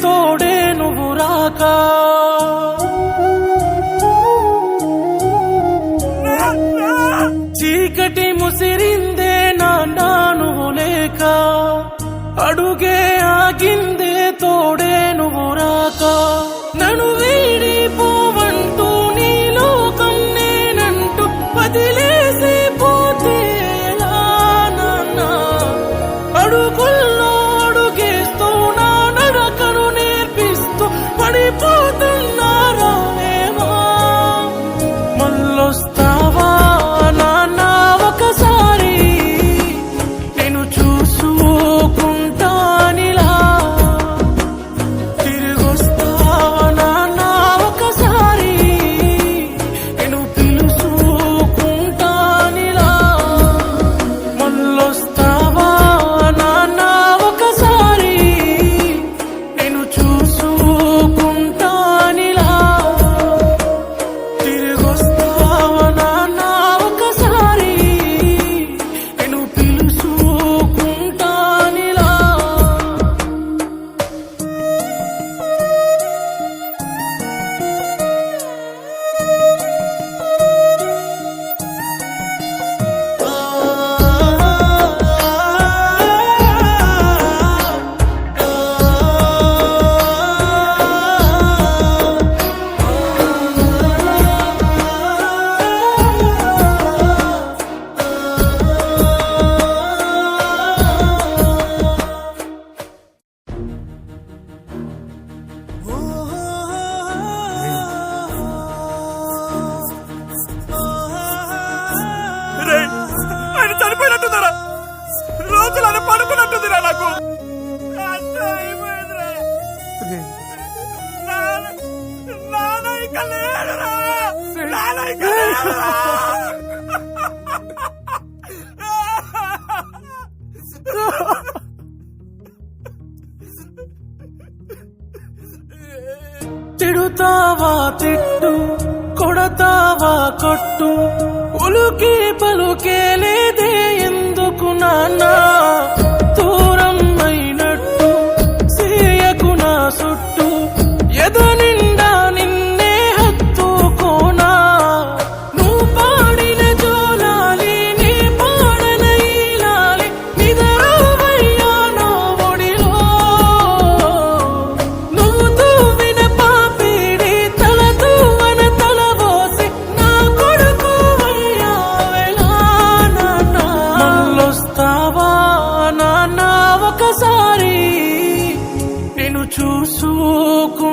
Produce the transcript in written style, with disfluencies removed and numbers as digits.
తోడే నువ్వు రాక చీకటి ముసిరిందే నాన్నా నువ్వు లేక అడుగే ఆగిందే తోడే నువ్వు రాక నన్ను వీడిపోవంటూ నీ లోకం నేనంటూ వదిలేసి పోతే నాన్నా అడుగుల్లో అడుగేస్తూ నా నడకను నేర్పిస్తూ పడిపోతున్నారా ఏమో మళ్ళొస్తావా నాన్నా ఒకసారి నేను చూసుకుంటానిలా తిరిగొస్తావా నాన్నా ఒకసారి నేను పిలుచుకుంటానిలా మళ్ళొస్తావా నాన్నా ఒకసారి నేను చూసుకుంటానిలా తిరిగొస్తావా నాన్నా ఒకసారి నేను పిలుచుకుంటానిలా ఆయన చనిపోయినట్టుందరా రోజులు ఆయన పడుకున్నట్టుందిరా నాకు అంత అయిపోయిందిరా నాన్న ఇక లేడురా నాన్న ఇక లేడురా తిడుతావా తిట్టు కొడతావా కొట్టు ఉలుకి పలుకే లేదే ఎందుకు నాన్నా దూరం అయినట్టు సేయకు నా సుట్టు ఎద నిండా నిన్నే హత్తుకోనా నువ్వు పాడిన జోలాలి నీ పాడన ఈలాలి నిదరవయ్యా నా ఒడిలో నువ్వు తూవిన పాపిడి తల తూవన తలబోసి నా కొడుకు అయ్యావెలా నాన్నా మళ్ళొస్తావా నాన్నా ఒకసారి నేను చూసుకు